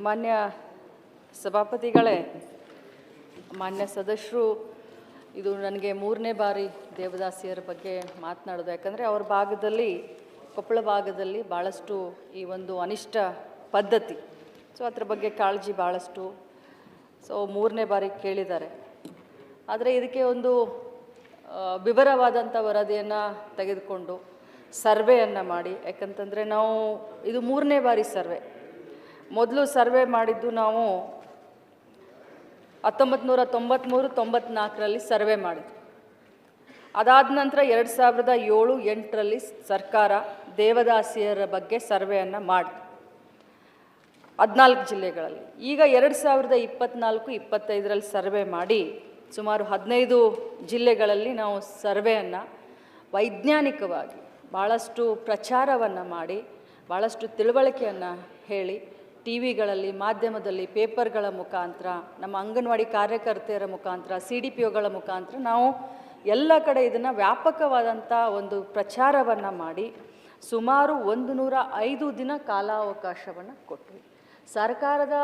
ಮಾನ್ಯ ಸಭಾಪತಿಗಳೇ, ಮಾನ್ಯ ಸದಸ್ಯರು, ಇದು ನನಗೆ 3ನೇ ಬಾರಿ ದೇವದಾಸಿಯರ ಬಗ್ಗೆ ಮಾತನಾಡೋದು. ಯಾಕಂದರೆ ಅವ್ರ ಭಾಗದಲ್ಲಿ, ಕೊಪ್ಪಳ ಭಾಗದಲ್ಲಿ ಭಾಳಷ್ಟು ಈ ಒಂದು ಅನಿಷ್ಟ ಪದ್ಧತಿ, ಸೊ ಅದ್ರ ಬಗ್ಗೆ ಕಾಳಜಿ ಭಾಳಷ್ಟು. ಸೊ 3ನೇ ಬಾರಿ ಕೇಳಿದ್ದಾರೆ. ಆದರೆ ಇದಕ್ಕೆ ಒಂದು ವಿವರವಾದಂಥ ವರದಿಯನ್ನು ತೆಗೆದುಕೊಂಡು ಸರ್ವೆಯನ್ನು ಮಾಡಿ, ಯಾಕಂತಂದರೆ ನಾವು ಇದು 3ನೇ ಬಾರಿ ಸರ್ವೆ. ಮೊದಲು ಸರ್ವೆ ಮಾಡಿದ್ದು ನಾವು 1993-94ರಲ್ಲಿ ಸರ್ವೆ ಮಾಡಿದ್ವಿ. ಅದಾದ ನಂತರ 2007-08ರಲ್ಲಿ ಸರ್ಕಾರ ದೇವದಾಸಿಯರ ಬಗ್ಗೆ ಸರ್ವೆಯನ್ನು ಮಾಡಿತು 14 ಜಿಲ್ಲೆಗಳಲ್ಲಿ. ಈಗ 2024-25ರಲ್ಲಿ ಸರ್ವೆ ಮಾಡಿ ಸುಮಾರು 15 ಜಿಲ್ಲೆಗಳಲ್ಲಿ ನಾವು ಸರ್ವೆಯನ್ನು ವೈಜ್ಞಾನಿಕವಾಗಿ ಭಾಳಷ್ಟು ಪ್ರಚಾರವನ್ನು ಮಾಡಿ, ಭಾಳಷ್ಟು ತಿಳುವಳಿಕೆಯನ್ನು ಹೇಳಿ, ಟಿ ವಿಗಳಲ್ಲಿ, ಮಾಧ್ಯಮದಲ್ಲಿ, ಪೇಪರ್ಗಳ ಮುಖಾಂತರ, ನಮ್ಮ ಅಂಗನವಾಡಿ ಕಾರ್ಯಕರ್ತೆಯರ ಮುಖಾಂತರ, CDPOಗಳ ಮುಖಾಂತರ ನಾವು ಎಲ್ಲ ಕಡೆ ಇದನ್ನು ವ್ಯಾಪಕವಾದಂಥ ಒಂದು ಪ್ರಚಾರವನ್ನು ಮಾಡಿ ಸುಮಾರು 105 ದಿನ ಕಾಲಾವಕಾಶವನ್ನು ಕೊಟ್ವಿ. ಸರ್ಕಾರದ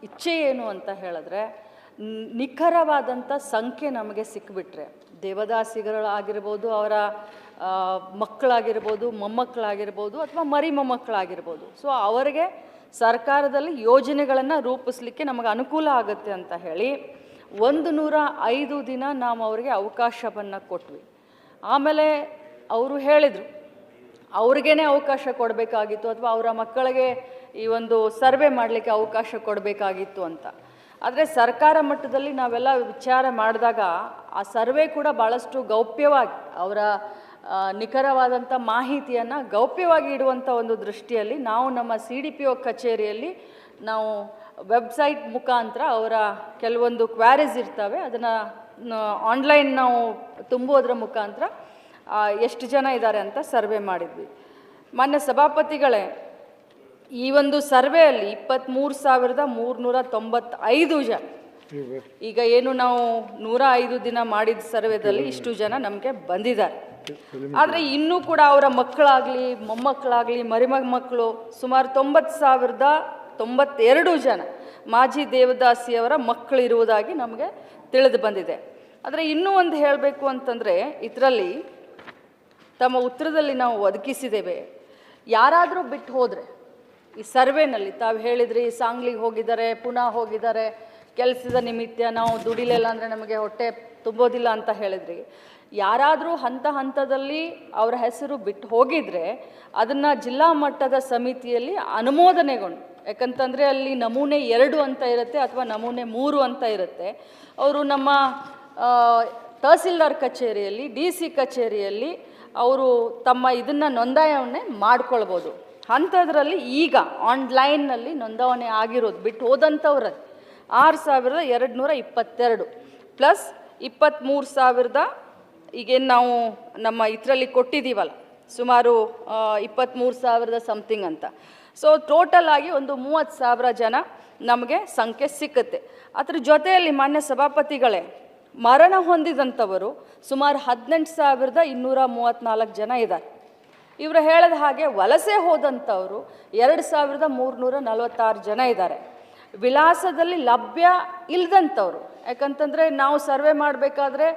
ಇಚ್ಛೆ ಏನು ಅಂತ ಹೇಳಿದ್ರೆ, ನಿಖರವಾದಂಥ ಸಂಖ್ಯೆ ನಮಗೆ ಸಿಕ್ಕಿಬಿಟ್ರೆ, ದೇವದಾಸಿಗಳಾಗಿರ್ಬೋದು, ಅವರ ಮಕ್ಕಳಾಗಿರ್ಬೋದು, ಮೊಮ್ಮಕ್ಕಳಾಗಿರ್ಬೋದು, ಅಥವಾ ಮರಿ ಮೊಮ್ಮಕ್ಕಳಾಗಿರ್ಬೋದು, ಸೊ ಅವರಿಗೆ ಸರ್ಕಾರದಲ್ಲಿ ಯೋಜನೆಗಳನ್ನು ರೂಪಿಸಲಿಕ್ಕೆ ನಮಗೆ ಅನುಕೂಲ ಆಗುತ್ತೆ ಅಂತ ಹೇಳಿ 105 ದಿನ ನಾವು ಅವರಿಗೆ ಅವಕಾಶವನ್ನು ಕೊಟ್ವಿ. ಆಮೇಲೆ ಅವರು ಹೇಳಿದರು ಅವ್ರಿಗೇ ಅವಕಾಶ ಕೊಡಬೇಕಾಗಿತ್ತು, ಅಥವಾ ಅವರ ಮಕ್ಕಳಿಗೆ ಈ ಒಂದು ಸರ್ವೆ ಮಾಡಲಿಕ್ಕೆ ಅವಕಾಶ ಕೊಡಬೇಕಾಗಿತ್ತು ಅಂತ. ಆದರೆ ಸರ್ಕಾರ ಮಟ್ಟದಲ್ಲಿ ನಾವೆಲ್ಲ ವಿಚಾರ ಮಾಡಿದಾಗ ಆ ಸರ್ವೆ ಕೂಡ ಭಾಳಷ್ಟು ಗೌಪ್ಯವಾಗಿ, ಅವರ ನಿಖರವಾದಂಥ ಮಾಹಿತಿಯನ್ನು ಗೌಪ್ಯವಾಗಿ ಇಡುವಂಥ ಒಂದು ದೃಷ್ಟಿಯಲ್ಲಿ ನಾವು ನಮ್ಮ CDPO ಕಚೇರಿಯಲ್ಲಿ ನಾವು ವೆಬ್ಸೈಟ್ ಮುಖಾಂತರ ಅವರ ಕೆಲವೊಂದು ಕ್ವಾರೀಸ್ ಇರ್ತವೆ, ಅದನ್ನು ಆನ್ಲೈನ್ ನಾವು ತುಂಬುವುದರ ಮುಖಾಂತರ ಎಷ್ಟು ಜನ ಇದ್ದಾರೆ ಅಂತ ಸರ್ವೆ ಮಾಡಿದ್ವಿ. ಮಾನ್ಯ ಸಭಾಪತಿಗಳೇ, ಈ ಒಂದು ಸರ್ವೆಯಲ್ಲಿ 23,395 ಜನ, ಈಗ ಏನು ನಾವು 105 ದಿನ ಮಾಡಿದ ಸರ್ವೆದಲ್ಲಿ ಇಷ್ಟು ಜನ ನಮಗೆ ಬಂದಿದ್ದಾರೆ. ಆದರೆ ಇನ್ನೂ ಕೂಡ ಅವರ ಮಕ್ಕಳಾಗಲಿ, ಮೊಮ್ಮಕ್ಕಳಾಗಲಿ, ಮರಿಮಕ್ಕಳು ಸುಮಾರು 90,092 ಜನ ಮಾಜಿ ದೇವದಾಸಿಯವರ ಮಕ್ಕಳಿರುವುದಾಗಿ ನಮಗೆ ತಿಳಿದು ಬಂದಿದೆ. ಆದರೆ ಇನ್ನೂ ಒಂದು ಹೇಳಬೇಕು ಅಂತಂದರೆ, ಇದರಲ್ಲಿ ತಮ್ಮ ಉತ್ತರದಲ್ಲಿ ನಾವು ಒದಗಿಸಿದ್ದೇವೆ, ಯಾರಾದರೂ ಬಿಟ್ಟು ಹೋದರೆ ಈ ಸರ್ವೆನಲ್ಲಿ, ತಾವು ಹೇಳಿದ್ರಿ ಸಾಂಗ್ಲಿಗೆ ಹೋಗಿದ್ದಾರೆ, ಪುನಃ ಹೋಗಿದ್ದಾರೆ, ಕೆಲಸದ ನಿಮಿತ್ತ ನಾವು ದುಡಿಲಿಲ್ಲ ಅಂದರೆ ನಮಗೆ ಹೊಟ್ಟೆ ತುಂಬೋದಿಲ್ಲ ಅಂತ ಹೇಳಿದ್ರಿ. ಯಾರಾದರೂ ಹಂತದಲ್ಲಿ ಅವರ ಹೆಸರು ಬಿಟ್ಟು ಹೋಗಿದರೆ ಅದನ್ನು ಜಿಲ್ಲಾ ಮಟ್ಟದ ಸಮಿತಿಯಲ್ಲಿ ಅನುಮೋದನೆಗೊಂಡು, ಯಾಕಂತಂದರೆ ಅಲ್ಲಿ ನಮೂನೆ 2 ಅಂತ ಇರುತ್ತೆ, ಅಥವಾ ನಮೂನೆ 3 ಅಂತ ಇರುತ್ತೆ. ಅವರು ನಮ್ಮ ತಹಸೀಲ್ದಾರ್ ಕಚೇರಿಯಲ್ಲಿ, DC ಕಚೇರಿಯಲ್ಲಿ ಅವರು ತಮ್ಮ ಇದನ್ನು ನೋಂದಾವಣೆ ಮಾಡ್ಕೊಳ್ಬೋದು. ಅಂಥದ್ರಲ್ಲಿ ಈಗ ಆನ್ಲೈನ್ನಲ್ಲಿ ನೋಂದಾವಣೆ ಆಗಿರೋದು ಬಿಟ್ಟು ಹೋದಂಥವ್ರಲ್ಲಿ 6,222 ಪ್ಲಸ್ 23,000 ಈಗೇನು ನಾವು ನಮ್ಮ ಇದರಲ್ಲಿ ಕೊಟ್ಟಿದ್ದೀವಲ್ಲ, ಸುಮಾರು 23,000 ಸಮಥಿಂಗ್ ಅಂತ. ಸೊ ಟೋಟಲ್ ಆಗಿ ಒಂದು 30,000 ಜನ ನಮಗೆ ಸಂಖ್ಯೆ ಸಿಕ್ಕುತ್ತೆ. ಅದ್ರ ಜೊತೆಯಲ್ಲಿ ಮಾನ್ಯ ಸಭಾಪತಿಗಳೇ, ಮರಣ ಹೊಂದಿದಂಥವರು ಸುಮಾರು 18,234 ಜನ ಇದ್ದಾರೆ. ಇವರು ಹೇಳಿದ ಹಾಗೆ ವಲಸೆ ಹೋದಂಥವರು 2,346 ಜನ ಇದ್ದಾರೆ. ವಿಳಾಸದಲ್ಲಿ ಲಭ್ಯ ಇಲ್ಲದಂಥವ್ರು, ಯಾಕಂತಂದರೆ ನಾವು ಸರ್ವೆ ಮಾಡಬೇಕಾದ್ರೆ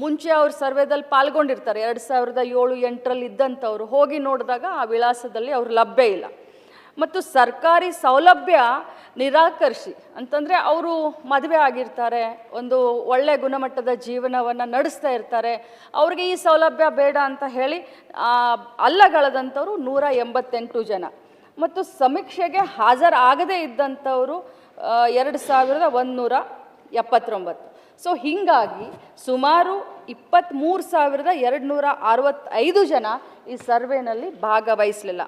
ಮುಂಚೆ ಅವ್ರು ಸರ್ವೆದಲ್ಲಿ ಪಾಲ್ಗೊಂಡಿರ್ತಾರೆ, 2007-08ರಲ್ಲಿ ಇದ್ದಂಥವ್ರು ಹೋಗಿ ನೋಡಿದಾಗ ಆ ವಿಳಾಸದಲ್ಲಿ ಅವ್ರು ಲಭ್ಯ ಇಲ್ಲ. ಮತ್ತು ಸರ್ಕಾರಿ ಸೌಲಭ್ಯ ನಿರಾಕರಿಸಿ, ಅಂತಂದರೆ ಅವರು ಮದುವೆ ಆಗಿರ್ತಾರೆ, ಒಂದು ಒಳ್ಳೆಯ ಗುಣಮಟ್ಟದ ಜೀವನವನ್ನು ನಡೆಸ್ತಾ ಇರ್ತಾರೆ, ಅವ್ರಿಗೆ ಈ ಸೌಲಭ್ಯ ಬೇಡ ಅಂತ ಹೇಳಿ ಅಲ್ಲಗಳೆದಂಥವ್ರು 188 ಜನ. ಮತ್ತು ಸಮೀಕ್ಷೆಗೆ ಹಾಜರಾಗದೇ ಇದ್ದಂಥವರು 2,179. ಸೊ ಹೀಗಾಗಿ ಸುಮಾರು 23,265 ಜನ ಈ ಸರ್ವೆನಲ್ಲಿ ಭಾಗವಹಿಸಲಿಲ್ಲ.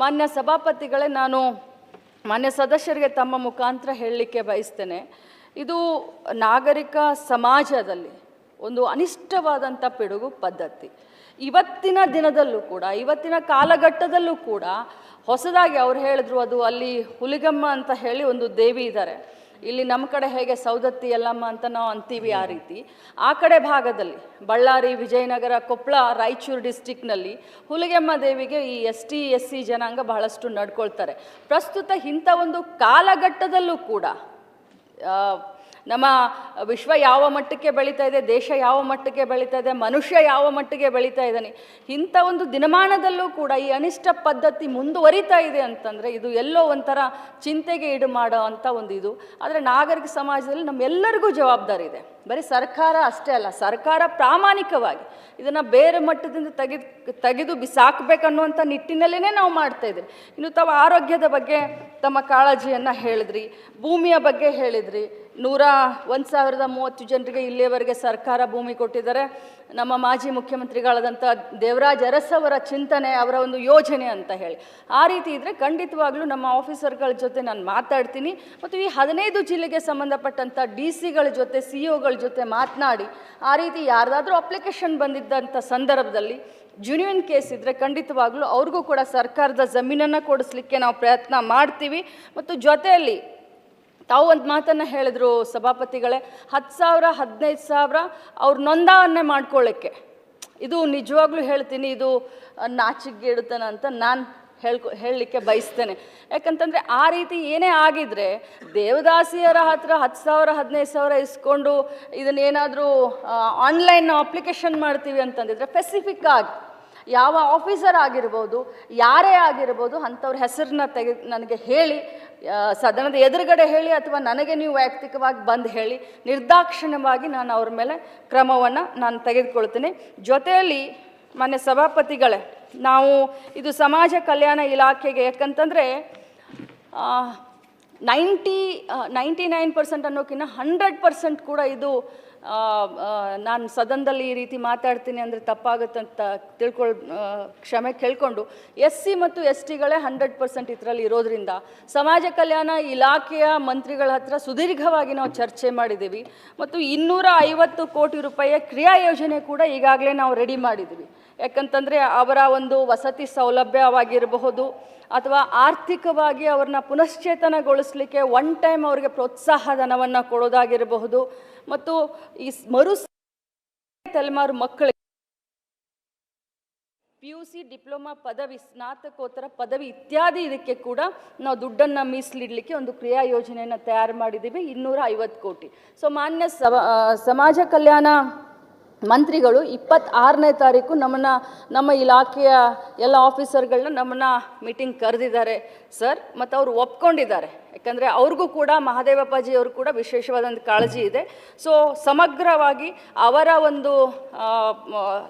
ಮಾನ್ಯ ಸಭಾಪತಿಗಳೇ, ನಾನು ಮಾನ್ಯ ಸದಸ್ಯರಿಗೆ ತಮ್ಮ ಮುಖಾಂತರ ಹೇಳಲಿಕ್ಕೆ ಬಯಸ್ತೇನೆ, ಇದು ನಾಗರಿಕ ಸಮಾಜದಲ್ಲಿ ಒಂದು ಅನಿಷ್ಟವಾದಂಥ ಪಿಡುಗು ಪದ್ಧತಿ. ಇವತ್ತಿನ ದಿನದಲ್ಲೂ ಕೂಡ, ಇವತ್ತಿನ ಕಾಲಘಟ್ಟದಲ್ಲೂ ಕೂಡ ಹೊಸದಾಗಿ ಅವ್ರು ಹೇಳಿದ್ರು, ಅದು ಅಲ್ಲಿ ಹುಲಿಗಮ್ಮ ಅಂತ ಹೇಳಿ ಒಂದು ದೇವಿ ಇದ್ದಾರೆ. ಇಲ್ಲಿ ನಮ್ಮ ಕಡೆ ಹೇಗೆ ಸೌದತ್ತಿ ಯಲ್ಲಮ್ಮ ಅಂತ ನಾವು ಅಂತೀವಿ ಆ ರೀತಿ, ಆ ಕಡೆ ಭಾಗದಲ್ಲಿ ಬಳ್ಳಾರಿ, ವಿಜಯನಗರ, ಕೊಪ್ಪಳ, ರಾಯಚೂರು ಡಿಸ್ಟಿಕ್ನಲ್ಲಿ ಹುಲಿಗೆಮ್ಮ ದೇವಿಗೆ ಈ ST/SC ಜನಾಂಗ ಬಹಳಷ್ಟು ನಡ್ಕೊಳ್ತಾರೆ. ಪ್ರಸ್ತುತ ಇಂಥ ಒಂದು ಕಾಲಘಟ್ಟದಲ್ಲೂ ಕೂಡ ನಮ್ಮ ವಿಶ್ವ ಯಾವ ಮಟ್ಟಕ್ಕೆ ಬೆಳೀತಾ ಇದೆ, ದೇಶ ಯಾವ ಮಟ್ಟಕ್ಕೆ ಬೆಳೀತಾ ಇದೆ, ಮನುಷ್ಯ ಯಾವ ಮಟ್ಟಿಗೆ ಬೆಳೀತಾ ಇದ್ದಾನೆ, ಇಂಥ ಒಂದು ದಿನಮಾನದಲ್ಲೂ ಕೂಡ ಈ ಅನಿಷ್ಟ ಪದ್ಧತಿ ಮುಂದುವರಿತಾ ಇದೆ ಅಂತಂದರೆ ಇದು ಎಲ್ಲೋ ಒಂಥರ ಚಿಂತೆಗೆ ಈಡು ಮಾಡೋ ಅಂಥ ಒಂದು ಇದು. ಆದರೆ ನಾಗರಿಕ ಸಮಾಜದಲ್ಲಿ ನಮ್ಮೆಲ್ಲರಿಗೂ ಜವಾಬ್ದಾರಿ ಇದೆ. ಬರೀ ಸರ್ಕಾರ ಅಷ್ಟೇ ಅಲ್ಲ, ಸರ್ಕಾರ ಪ್ರಾಮಾಣಿಕವಾಗಿ ಇದನ್ನು ಬೇರೆ ಮಟ್ಟದಿಂದ ತೆಗೆದು ಬಿಸಾಕಬೇಕನ್ನುವಂಥ ನಿಟ್ಟಿನಲ್ಲೇ ನಾವು ಮಾಡ್ತಾ ಇದ್ದೀವಿ. ಇನ್ನು ತಾವು ಆರೋಗ್ಯದ ಬಗ್ಗೆ ತಮ್ಮ ಕಾಳಜಿಯನ್ನು ಹೇಳಿದ್ರಿ, ಭೂಮಿಯ ಬಗ್ಗೆ ಹೇಳಿದ್ರಿ. 130 ಜನರಿಗೆ ಇಲ್ಲಿಯವರೆಗೆ ಸರ್ಕಾರ ಭೂಮಿ ಕೊಟ್ಟಿದ್ದಾರೆ. ನಮ್ಮ ಮಾಜಿ ಮುಖ್ಯಮಂತ್ರಿಗಳಾದಂಥ ದೇವರಾಜ್ ಅರಸ್ ಅವರ ಚಿಂತನೆ, ಅವರ ಒಂದು ಯೋಜನೆ ಅಂತ ಹೇಳಿ ಆ ರೀತಿ ಇದ್ದರೆ ಖಂಡಿತವಾಗ್ಲೂ ನಮ್ಮ ಆಫೀಸರ್ಗಳ ಜೊತೆ ನಾನು ಮಾತಾಡ್ತೀನಿ. ಮತ್ತು ಈ 15 ಜಿಲ್ಲೆಗೆ ಸಂಬಂಧಪಟ್ಟಂಥ DC-ಗಳ ಜೊತೆ, CO-ಗಳ ಜೊತೆ ಮಾತನಾಡಿ ಆ ರೀತಿ ಯಾರ್ದಾದ್ರೂ ಅಪ್ಲಿಕೇಶನ್ ಬಂದಿದ್ದಂಥ ಸಂದರ್ಭದಲ್ಲಿ ಜೆನ್ಯೂನ್ ಕೇಸ್ ಇದ್ದರೆ ಖಂಡಿತವಾಗ್ಲೂ ಅವ್ರಿಗೂ ಕೂಡ ಸರ್ಕಾರದ ಜಮೀನನ್ನು ಕೊಡಿಸ್ಲಿಕ್ಕೆ ನಾವು ಪ್ರಯತ್ನ ಮಾಡ್ತೀವಿ. ಮತ್ತು ಜೊತೆಯಲ್ಲಿ ತಾವು ಒಂದು ಮಾತನ್ನು ಹೇಳಿದ್ರು ಸಭಾಪತಿಗಳೇ, 10,000 15,000 ಅವ್ರು ನೋಂದಣಿ ಮಾಡ್ಕೊಳ್ಳೋಕ್ಕೆ. ಇದು ನಿಜವಾಗ್ಲೂ ಹೇಳ್ತೀನಿ, ಇದು ನಾಚಿಕೆಗೇಡುತನ ಅಂತ ನಾನು ಹೇಳಲಿಕ್ಕೆ ಬಯಸ್ತೇನೆ. ಯಾಕಂತಂದರೆ ಆ ರೀತಿ ಏನೇ ಆಗಿದ್ರೆ ದೇವದಾಸಿಯರ ಹತ್ರ 10,000 15,000 ಇಸ್ಕೊಂಡು ಇದನ್ನೇನಾದರೂ ಆನ್ಲೈನ್ ಅಪ್ಲಿಕೇಶನ್ ಮಾಡ್ತೀವಿ ಅಂತಂದಿದ್ರೆ ಸ್ಪೆಸಿಫಿಕ್ ಆಗಿ ಯಾವ ಆಫೀಸರ್ ಆಗಿರ್ಬೋದು, ಯಾರೇ ಆಗಿರ್ಬೋದು, ಅಂಥವ್ರ ಹೆಸರನ್ನ ನನಗೆ ಹೇಳಿ, ಸದನದ ಎದುರುಗಡೆ ಹೇಳಿ, ಅಥವಾ ನನಗೆ ನೀವು ವೈಯಕ್ತಿಕವಾಗಿ ಬಂದು ಹೇಳಿ, ನಿರ್ದಾಕ್ಷಿಣ್ಯವಾಗಿ ನಾನು ಅವ್ರ ಮೇಲೆ ಕ್ರಮವನ್ನು ನಾನು ತೆಗೆದುಕೊಳ್ತೀನಿ. ಜೊತೆಯಲ್ಲಿ ಮಾನ್ಯ ಸಭಾಪತಿಗಳೇ, ನಾವು ಇದು ಸಮಾಜ ಕಲ್ಯಾಣ ಇಲಾಖೆಗೆ, ಯಾಕಂತಂದರೆ 99% ಅನ್ನೋಕ್ಕಿಂತ 100% ಕೂಡ ಇದು ನಾನು ಸದನದಲ್ಲಿ ಈ ರೀತಿ ಮಾತಾಡ್ತೀನಿ ಅಂದರೆ ತಪ್ಪಾಗುತ್ತಂತ ಕ್ಷಮೆ ಕೇಳಿಕೊಂಡು SC ಮತ್ತು STಗಳೇ 100% ಇದರಲ್ಲಿ ಇರೋದ್ರಿಂದ ಸಮಾಜ ಕಲ್ಯಾಣ ಇಲಾಖೆಯ ಮಂತ್ರಿಗಳ ಹತ್ರ ಸುದೀರ್ಘವಾಗಿ ನಾವು ಚರ್ಚೆ ಮಾಡಿದ್ದೀವಿ. ಮತ್ತು 250 ಕೋಟಿ ರೂಪಾಯಿಯ ಕ್ರಿಯಾ ಯೋಜನೆ ಕೂಡ ಈಗಾಗಲೇ ನಾವು ರೆಡಿ ಮಾಡಿದ್ದೀವಿ. ಯಾಕಂತಂದರೆ ಅವರ ಒಂದು ವಸತಿ ಸೌಲಭ್ಯವಾಗಿರಬಹುದು ಅಥವಾ ಆರ್ಥಿಕವಾಗಿ ಅವ್ರನ್ನ ಪುನಶ್ಚೇತನಗೊಳಿಸಲಿಕ್ಕೆ ಒನ್ ಟೈಮ್ ಅವರಿಗೆ ಪ್ರೋತ್ಸಾಹ ಧನವನ್ನು ಕೊಡೋದಾಗಿರಬಹುದು. ಮತ್ತು ಈ ತಲೆಮಾರು ಮಕ್ಕಳಿಗೆ PUC, ಡಿಪ್ಲೊಮಾ ಪದವಿ, ಸ್ನಾತಕೋತ್ತರ ಪದವಿ ಇತ್ಯಾದಿ ಇದಕ್ಕೆ ಕೂಡ ನಾವು ದುಡ್ಡನ್ನು ಮೀಸಲಿಡಲಿಕ್ಕೆ ಒಂದು ಕ್ರಿಯಾ ಯೋಜನೆಯನ್ನು ತಯಾರು ಮಾಡಿದ್ದೀವಿ, 250 ಕೋಟಿ. ಸೊ ಮಾನ್ಯ ಸಮಾಜ ಕಲ್ಯಾಣ ಮಂತ್ರಿಗಳು 26ನೇ ತಾರೀಕು ನಮ್ಮ ಇಲಾಖೆಯ ಎಲ್ಲ ಆಫೀಸರ್ಗಳನ್ನ ನಮ್ಮನ್ನು ಮೀಟಿಂಗ್ ಕರೆದಿದ್ದಾರೆ ಸರ್. ಮತ್ತು ಅವರು ಒಪ್ಕೊಂಡಿದ್ದಾರೆ. ಯಾಕಂದರೆ ಅವ್ರಿಗೂ ಕೂಡ ಮಹಾದೇವಪ್ಪಾಜಿ ಅವರು ಕೂಡ ವಿಶೇಷವಾದಂಥ ಕಾಳಜಿ ಇದೆ. ಸೊ ಸಮಗ್ರವಾಗಿ ಅವರ ಒಂದು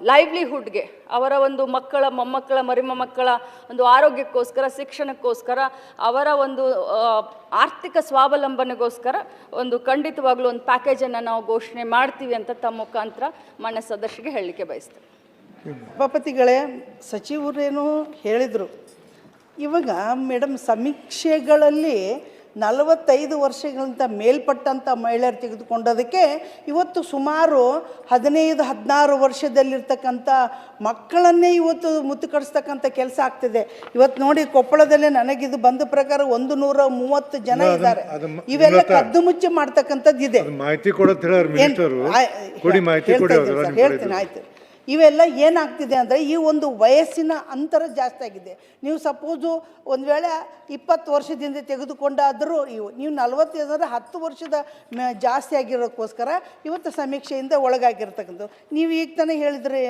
ಲೈವ್ಲಿಹುಡ್ಗೆ, ಅವರ ಒಂದು ಮಕ್ಕಳ, ಮೊಮ್ಮಕ್ಕಳ, ಮರಿಮೊಮ್ಮಕ್ಕಳ ಒಂದು ಆರೋಗ್ಯಕ್ಕೋಸ್ಕರ, ಶಿಕ್ಷಣಕ್ಕೋಸ್ಕರ, ಅವರ ಒಂದು ಆರ್ಥಿಕ ಸ್ವಾವಲಂಬನೆಗೋಸ್ಕರ ಒಂದು ಖಂಡಿತವಾಗ್ಲೂ ಒಂದು ಪ್ಯಾಕೇಜನ್ನು ನಾವು ಘೋಷಣೆ ಮಾಡ್ತೀವಿ ಅಂತ ತಮ್ಮ ಮುಖಾಂತರ ಮಾನ್ಯ ಸದಸ್ಯರಿಗೆ ಹೇಳಲಿಕ್ಕೆ ಬಯಸ್ತೇನೆ. ಸಭಾಪತಿಗಳೇ, ಸಚಿವರೇನು ಹೇಳಿದರು. ಇವಾಗ ಮೇಡಮ್, ಸಮೀಕ್ಷೆಗಳಲ್ಲಿ 45 ವರ್ಷಗಳಿಂದ ಮೇಲ್ಪಟ್ಟಂಥ ಮಹಿಳೆಯರು ತೆಗೆದುಕೊಂಡೋದಕ್ಕೆ ಇವತ್ತು ಸುಮಾರು 15-16 ವರ್ಷದಲ್ಲಿರ್ತಕ್ಕಂಥ ಮಕ್ಕಳನ್ನೇ ಇವತ್ತು ಮುತ್ತು ಕಡಿಸ್ತಕ್ಕಂಥ ಕೆಲಸ ಆಗ್ತಿದೆ. ಇವತ್ತು ನೋಡಿ, ಕೊಪ್ಪಳದಲ್ಲೇ ನನಗಿದು ಬಂದ ಪ್ರಕಾರ 130 ಜನ ಇದ್ದಾರೆ. ಇವೆಲ್ಲ ಕದ್ದು ಮುಚ್ಚಿ ಮಾಡ್ತಕ್ಕಂಥದ್ದು ಇದೆ. ಹೇಳ್ತೀನಿ, ಆಯ್ತು. ಇವೆಲ್ಲ ಏನಾಗ್ತಿದೆ ಅಂದರೆ ಈ ಒಂದು ವಯಸ್ಸಿನ ಅಂತರ ಜಾಸ್ತಿ ಆಗಿದೆ. ನೀವು ಸಪೋಸು ಒಂದು ವೇಳೆ 20 ವರ್ಷದಿಂದ ತೆಗೆದುಕೊಂಡಾದರೂ ನೀವು 40 10 ವರ್ಷದ ಜಾಸ್ತಿ ಆಗಿರೋಕ್ಕೋಸ್ಕರ ಇವತ್ತು ಸಮೀಕ್ಷೆಯಿಂದ ಒಳಗಾಗಿರ್ತಕ್ಕಂಥದ್ದು. ನೀವು ಈಗ ತಾನೇ ಹೇಳಿದ್ರಿ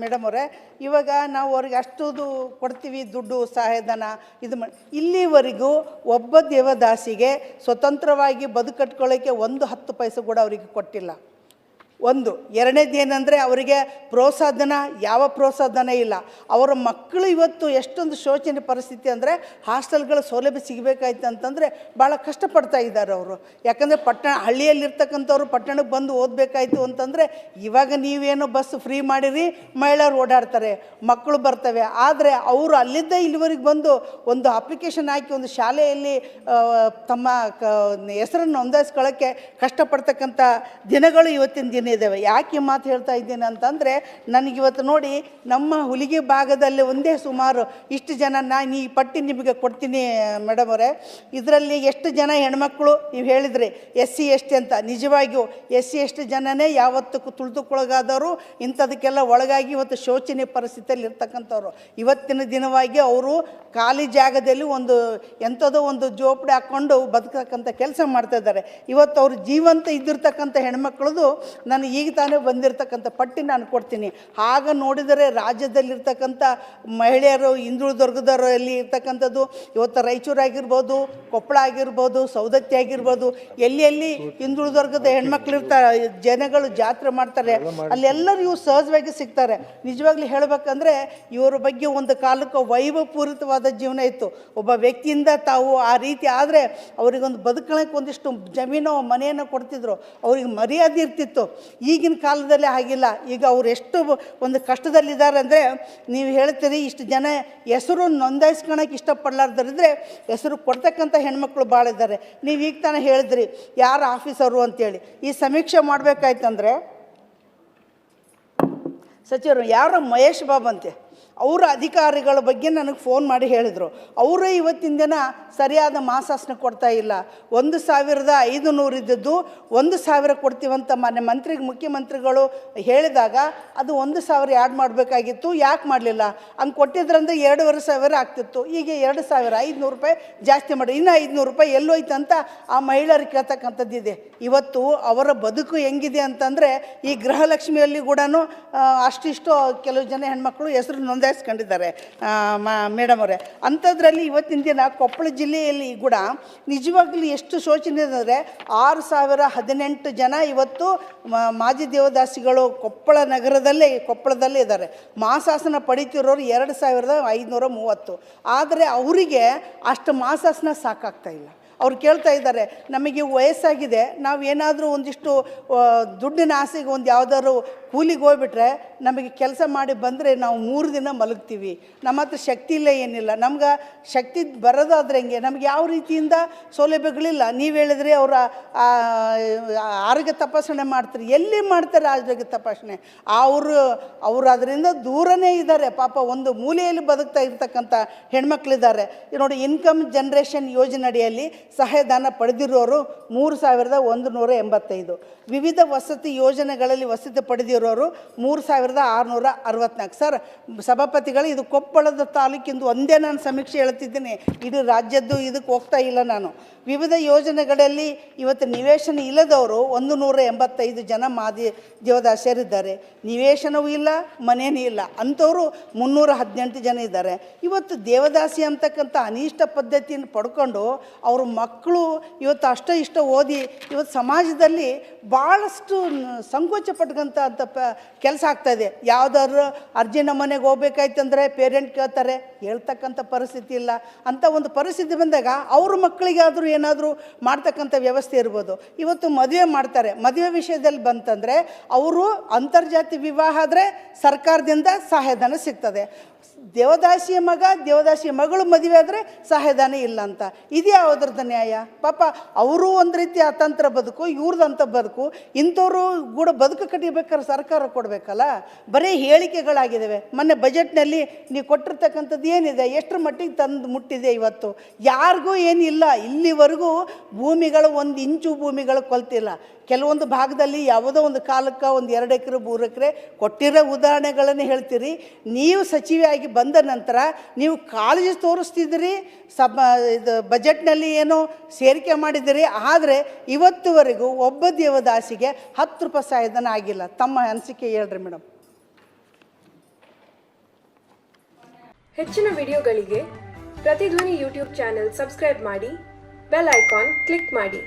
ಮೇಡಮ್ ಅವರೇ, ಇವಾಗ ನಾವು ಅವ್ರಿಗೆ ಅಷ್ಟು ಕೊಡ್ತೀವಿ ದುಡ್ಡು, ಸಹಾಯಧನ, ಇದು ಇಲ್ಲಿವರೆಗೂ ಒಬ್ಬ ದೇವದಾಸಿಗೆ ಸ್ವತಂತ್ರವಾಗಿ ಬದುಕಟ್ಕೊಳ್ಳೋಕ್ಕೆ 10 ಪೈಸೆ ಕೂಡ ಅವರಿಗೆ ಕೊಟ್ಟಿಲ್ಲ. ಒಂದು. ಎರಡನೇದು ಏನಂದರೆ ಅವರಿಗೆ ಪ್ರೋತ್ಸಾಹಧನ, ಯಾವ ಪ್ರೋತ್ಸಾಹಧನ ಇಲ್ಲ. ಅವರ ಮಕ್ಕಳು ಇವತ್ತು ಎಷ್ಟೊಂದು ಶೋಚನೀಯ ಪರಿಸ್ಥಿತಿ ಅಂದರೆ ಹಾಸ್ಟೆಲ್ಗಳ ಸೌಲಭ್ಯ ಸಿಗಬೇಕಾಯ್ತು ಅಂತಂದರೆ ಭಾಳ ಕಷ್ಟಪಡ್ತಾ ಇದ್ದಾರೆ ಅವರು. ಯಾಕಂದರೆ ಹಳ್ಳಿಯಲ್ಲಿರ್ತಕ್ಕಂಥವ್ರು ಪಟ್ಟಣಕ್ಕೆ ಬಂದು ಓದಬೇಕಾಯ್ತು ಅಂತಂದರೆ ಇವಾಗ ನೀವೇನೋ ಬಸ್ ಫ್ರೀ ಮಾಡಿರಿ, ಮಹಿಳೆಯರು ಓಡಾಡ್ತಾರೆ, ಮಕ್ಕಳು ಬರ್ತವೆ. ಆದರೆ ಅವರು ಅಲ್ಲಿದ್ದ ಇಲ್ಲಿವರೆಗೆ ಬಂದು ಒಂದು ಅಪ್ಲಿಕೇಶನ್ ಹಾಕಿ ಒಂದು ಶಾಲೆಯಲ್ಲಿ ತಮ್ಮ ಹೆಸರನ್ನು ನೋಂದಾಯಿಸ್ಕೊಳ್ಳೋಕ್ಕೆ ಕಷ್ಟಪಡ್ತಕ್ಕಂಥ ದಿನಗಳು ಇವತ್ತಿನ ದಿನ ಇದ್ದಾವೆ. ಯಾಕೆ ಈ ಮಾತು ಹೇಳ್ತಾ ಇದ್ದೀನಿ ಅಂತಂದರೆ, ನನಗಿವತ್ತು ನೋಡಿ ನಮ್ಮ ಹುಲಿಗೆ ಭಾಗದಲ್ಲಿ ಒಂದೇ ಸುಮಾರು ಇಷ್ಟು ಜನ, ನಾನು ಈ ಪಟ್ಟಿ ನಿಮಗೆ ಕೊಡ್ತೀನಿ ಮೇಡಮ್ ಅವರೇ. ಇದರಲ್ಲಿ ಎಷ್ಟು ಜನ ಹೆಣ್ಮಕ್ಳು ನೀವು ಹೇಳಿದ್ರಿ SC ST ಅಂತ. ನಿಜವಾಗಿಯೂ SC ST ಜನನೇ ಯಾವತ್ತೂ ತುಳಿದುಕೊಳಗಾದವರು, ಇಂಥದಕ್ಕೆಲ್ಲ ಒಳಗಾಗಿ ಇವತ್ತು ಶೋಚನೀಯ ಪರಿಸ್ಥಿತಿಯಲ್ಲಿ ಇರ್ತಕ್ಕಂಥವ್ರು. ಇವತ್ತಿನ ದಿನವಾಗಿ ಅವರು ಖಾಲಿ ಜಾಗದಲ್ಲಿ ಎಂಥದೋ ಒಂದು ಜೋಪಡಿ ಹಾಕ್ಕೊಂಡು ಬದುಕತಕ್ಕಂಥ ಕೆಲಸ ಮಾಡ್ತಾ ಇದ್ದಾರೆ. ಇವತ್ತು ಅವರು ಜೀವಂತ ಇದ್ದಿರ್ತಕ್ಕಂಥ ಹೆಣ್ಮಕ್ಳದು ನಾನು ಈಗ ತಾನೇ ಬಂದಿರತಕ್ಕಂಥ ಪಟ್ಟಿ ನಾನು ಕೊಡ್ತೀನಿ. ಆಗ ನೋಡಿದರೆ ರಾಜ್ಯದಲ್ಲಿರ್ತಕ್ಕಂಥ ಮಹಿಳೆಯರು ಹಿಂದುಳಿದ ವರ್ಗದವರಲ್ಲಿ ಇರ್ತಕ್ಕಂಥದ್ದು ಇವತ್ತು ರಾಯಚೂರು ಆಗಿರ್ಬೋದು, ಕೊಪ್ಪಳ ಆಗಿರ್ಬೋದು, ಸೌದತ್ತಿ ಆಗಿರ್ಬೋದು, ಎಲ್ಲಿ ಹಿಂದುಳಿದ ವರ್ಗದ ಹೆಣ್ಮಕ್ಳು ಇರ್ತಾರೆ, ಜನಗಳು ಜಾತ್ರೆ ಮಾಡ್ತಾರೆ, ಅಲ್ಲೆಲ್ಲರೂ ಇವು ಸಹಜವಾಗಿ ಸಿಗ್ತಾರೆ. ನಿಜವಾಗ್ಲೂ ಹೇಳಬೇಕಂದ್ರೆ ಇವರ ಬಗ್ಗೆ ಒಂದು ಕಾಲಕ್ಕೆ ವೈಭವಪೂರಿತವಾದ ಜೀವನ ಇತ್ತು. ಒಬ್ಬ ವ್ಯಕ್ತಿಯಿಂದ ತಾವು ಆ ರೀತಿ ಆದರೆ ಅವರಿಗೊಂದು ಬದುಕಳಕ್ಕೆ ಒಂದಿಷ್ಟು ಜಮೀನು ಮನೆಯನ್ನು ಕೊಡ್ತಿದ್ರು, ಅವ್ರಿಗೆ ಮರ್ಯಾದೆ ಇರ್ತಿತ್ತು. ಈಗಿನ ಕಾಲದಲ್ಲಿ ಆಗಿಲ್ಲ. ಈಗ ಅವ್ರು ಎಷ್ಟು ಒಂದು ಕಷ್ಟದಲ್ಲಿದ್ದಾರೆ ಅಂದರೆ, ನೀವು ಹೇಳ್ತೀರಿ ಇಷ್ಟು ಜನ ಹೆಸರು ನೋಂದಾಯಿಸ್ಕೊಳಕ್ಕೆ ಇಷ್ಟಪಡಲಾರ್ದರಿದ್ರೆ ಹೆಸರು ಕೊಡ್ತಕ್ಕಂಥ ಹೆಣ್ಮಕ್ಳು ಭಾಳ ಇದ್ದಾರೆ. ನೀವು ಈಗ ತಾನೇ ಹೇಳಿದ್ರಿ ಯಾರು ಆಫೀಸರು ಅಂತೇಳಿ. ಈ ಸಮೀಕ್ಷೆ ಮಾಡಬೇಕಾಯ್ತಂದ್ರೆ ಸಚಿವರು ಯಾರು ಮಹೇಶ್ ಬಾಬು ಅಂತೆ, ಅವರ ಅಧಿಕಾರಿಗಳ ಬಗ್ಗೆ ನನಗೆ ಫೋನ್ ಮಾಡಿ ಹೇಳಿದರು. ಅವರು ಇವತ್ತಿನ ದಿನ ಸರಿಯಾದ ಮಾಸಾಸನ ಕೊಡ್ತಾ ಇಲ್ಲ. 1500 ಇದ್ದದ್ದು 1000 ಕೊಡ್ತೀವಂತ ಮಾನ್ಯ ಮುಖ್ಯಮಂತ್ರಿಗಳು ಹೇಳಿದಾಗ ಅದು 1000 ಆ್ಯಡ್ ಮಾಡಬೇಕಾಗಿತ್ತು. ಯಾಕೆ ಮಾಡಲಿಲ್ಲ? ಹಂಗೆ ಕೊಟ್ಟಿದ್ರಂದ್ರೆ 2500 ಆಗ್ತಿತ್ತು. ಈಗ 2500 ರೂಪಾಯಿ ಜಾಸ್ತಿ ಮಾಡಿ, ಇನ್ನು 500 ರೂಪಾಯಿ ಎಲ್ಲೋಯ್ತು ಅಂತ ಆ ಮಹಿಳೆಯರು ಕೇಳ್ತಕ್ಕಂಥದ್ದಿದೆ. ಇವತ್ತು ಅವರ ಬದುಕು ಹೆಂಗಿದೆ ಅಂತಂದರೆ, ಈ ಗೃಹಲಕ್ಷ್ಮಿಯಲ್ಲಿ ಕೂಡ ಅಷ್ಟಿಷ್ಟು ಕೆಲವು ಜನ ಹೆಣ್ಮಕ್ಳು ಹೆಸರು ನೋಂದಾಯಿಸ್ಕೊಂಡಿದ್ದಾರೆ ಮೇಡಮ್ ಅವರೇ. ಅಂಥದ್ರಲ್ಲಿ ಇವತ್ತಿನ ದಿನ ಕೊಪ್ಪಳ ಜಿಲ್ಲೆಯಲ್ಲಿ ಕೂಡ ನಿಜವಾಗ್ಲೂ ಎಷ್ಟು ಶೋಚನೀಯ ಅಂದರೆ 6018 ಜನ ಇವತ್ತು ಮಾಜಿ ದೇವದಾಸಿಗಳು ಕೊಪ್ಪಳದಲ್ಲೇ ಇದ್ದಾರೆ. ಮಾಸಾಸನ ಪಡಿತಿರೋರು 2530. ಆದರೆ ಅವರಿಗೆ ಅಷ್ಟು ಮಾಸಾಸನ ಸಾಕಾಗ್ತಾ ಇಲ್ಲ. ಅವ್ರು ಕೇಳ್ತಾ ಇದ್ದಾರೆ, ನಮಗೆ ವಯಸ್ಸಾಗಿದೆ, ನಾವು ಏನಾದರೂ ಒಂದಿಷ್ಟು ದುಡ್ಡಿನ ಆಸೆಗೆ ಒಂದು ಯಾವುದಾದ್ರು ಕೂಲಿಗೆ ಹೋಗ್ಬಿಟ್ರೆ ನಮಗೆ ಕೆಲಸ ಮಾಡಿ ಬಂದರೆ ನಾವು 3 ದಿನ ಮಲಗ್ತೀವಿ, ನಮ್ಮ ಹತ್ರ ಶಕ್ತಿ ಇಲ್ಲ, ಏನಿಲ್ಲ. ನಮ್ಗೆ ಶಕ್ತಿ ಬರೋದಾದ್ರೆ ಹೆಂಗೆ? ನಮ್ಗೆ ಯಾವ ರೀತಿಯಿಂದ ಸೌಲಭ್ಯಗಳಿಲ್ಲ. ನೀವು ಹೇಳಿದ್ರಿ ಅವರ ಆರೋಗ್ಯ ತಪಾಸಣೆ ಮಾಡ್ತಾರೆ. ಎಲ್ಲಿ ಮಾಡ್ತಾರೆ ಆರೋಗ್ಯ ತಪಾಸಣೆ? ಅವರು ಅದರಿಂದ ದೂರನೇ ಇದ್ದಾರೆ. ಪಾಪ ಒಂದು ಮೂಲೆಯಲ್ಲಿ ಬದುಕ್ತಾ ಇರ್ತಕ್ಕಂಥ ಹೆಣ್ಮಕ್ಳಿದ್ದಾರೆ. ನೋಡಿ, ಇನ್ಕಮ್ ಜನ್ರೇಷನ್ ಯೋಜನೆ ಅಡಿಯಲ್ಲಿ ಸಹಾಯಧನ ಪಡೆದಿರೋರು 3185. ವಿವಿಧ ವಸತಿ ಯೋಜನೆಗಳಲ್ಲಿ ವಸತಿ ಪಡೆದಿರೋರು 3664. ಸರ್ ಸಭಾಪತಿಗಳು, ಇದು ಕೊಪ್ಪಳದ ತಾಲೂಕಿಂದು ಒಂದೇ ನಾನು ಸಮೀಕ್ಷೆ ಹೇಳ್ತಿದ್ದೀನಿ, ಇಡೀ ರಾಜ್ಯದ್ದು ಇದಕ್ಕೆ ಹೋಗ್ತಾ ಇಲ್ಲ ನಾನು. ವಿವಿಧ ಯೋಜನೆಗಳಲ್ಲಿ ಇವತ್ತು ನಿವೇಶನ ಇಲ್ಲದವರು 185 ಜನ ಮಾದಿ ದೇವದಾಸಿಯರಿದ್ದಾರೆ. ನಿವೇಶನವೂ ಇಲ್ಲ, ಮನೇನೂ ಇಲ್ಲ, ಅಂಥವರು 318 ಜನ ಇದ್ದಾರೆ. ಇವತ್ತು ದೇವದಾಸಿ ಅಂತಕ್ಕಂಥ ಅನಿಷ್ಟ ಪದ್ಧತಿಯನ್ನು ಪಡ್ಕೊಂಡು ಅವ್ರ ಮಕ್ಕಳು ಇವತ್ತು ಇಷ್ಟ ಓದಿ ಇವತ್ತು ಸಮಾಜದಲ್ಲಿ ಭಾಳಷ್ಟು ಸಂಕೋಚ ಪಟ್ಕೊಂತ ಕೆಲಸ ಆಗ್ತಾಯಿದೆ. ಯಾವುದಾದ್ರು ಅರ್ಜಿ ನಮ್ಮನೆಗೆ ಹೋಗ್ಬೇಕಾಯ್ತಂದ್ರೆ ಪೇರೆಂಟ್ ಕೇಳ್ತಾರೆ, ಹೇಳ್ತಕ್ಕಂಥ ಪರಿಸ್ಥಿತಿ ಇಲ್ಲ. ಅಂಥ ಒಂದು ಪರಿಸ್ಥಿತಿ ಬಂದಾಗ ಅವ್ರ ಮಕ್ಕಳಿಗಾದರೂ ಏನಾದರೂ ಮಾಡ್ತಕ್ಕಂಥ ವ್ಯವಸ್ಥೆ ಇರ್ಬೋದು. ಇವತ್ತು ಮದುವೆ ಮಾಡ್ತಾರೆ, ಮದುವೆ ವಿಷಯದಲ್ಲಿ ಬಂತಂದರೆ ಅವರು ಅಂತರ್ಜಾತಿ ವಿವಾಹ ಆದರೆ ಸರ್ಕಾರದಿಂದ ಸಹಾಯಧನ ಸಿಗ್ತದೆ. ದೇವದಾಸಿಯ ಮಗ ದೇವದಾಸಿಯ ಮಗಳು ಮದುವೆ ಆದರೆ ಸಹಾಯಧನ ಇಲ್ಲ ಅಂತ. ಇದು ಯಾವುದ್ರದ್ದು ನ್ಯಾಯ? ಪಾಪ ಅವರು ಒಂದು ರೀತಿ ಅತಂತ್ರ ಬದುಕು, ಇವ್ರದಂಥ ಬದುಕು. ಇಂಥವ್ರು ಕೂಡ ಬದುಕು ಕಟ್ಟಿಬೇಕಾದ್ರೆ ಸರ್ಕಾರ ಕೊಡಬೇಕಲ್ಲ. ಬರೀ ಹೇಳಿಕೆಗಳಾಗಿದ್ದಾವೆ. ಮೊನ್ನೆ ಬಜೆಟ್ನಲ್ಲಿ ನೀವು ಕೊಟ್ಟಿರ್ತಕ್ಕಂಥದ್ದು ಏನಿದೆ, ಎಷ್ಟರ ಮಟ್ಟಿಗೆ ತಂದು ಮುಟ್ಟಿದೆ? ಇವತ್ತು ಯಾರಿಗೂ ಏನಿಲ್ಲ. ಇಲ್ಲಿವರೆಗೂ ಭೂಮಿಗಳು 1 ಇಂಚು ಭೂಮಿಗಳು ಕೊಲ್ತಿಲ್ಲ. ಕೆಲವೊಂದು ಭಾಗದಲ್ಲಿ ಯಾವುದೋ ಒಂದು ಕಾಲಕ್ಕೆ 1-2 ಎಕರೆ 3 ಎಕರೆ ಕೊಟ್ಟಿರೋ ಉದಾಹರಣೆಗಳನ್ನು ಹೇಳ್ತೀರಿ. ನೀವು ಸಚಿವೆಯಾಗಿ ಬಂದ ನಂತರ ನೀವು ಕಾಳಜಿ ತೋರಿಸ್ತಿದ್ದೀರಿ, ಇದು ಬಜೆಟ್ನಲ್ಲಿ ಏನೋ ಸೇರಿಕೆ ಮಾಡಿದ್ದೀರಿ. ಆದರೆ ಇವತ್ತುವರೆಗೂ ಒಬ್ಬ ದೇವದಾಸಿಗೆ 10 ರೂಪಾಯಿ ಸಹಾಯಧನ ಆಗಿಲ್ಲ. ತಮ್ಮ ಅನಿಸಿಕೆ ಹೇಳ್ರಿ ಮೇಡಮ್. ಹೆಚ್ಚಿನ ವಿಡಿಯೋಗಳಿಗೆ ಪ್ರತಿಧ್ವನಿ ಯೂಟ್ಯೂಬ್ ಚಾನೆಲ್ ಸಬ್ಸ್ಕ್ರೈಬ್ ಮಾಡಿ, ಬೆಲ್ ಐಕಾನ್ ಕ್ಲಿಕ್ ಮಾಡಿ.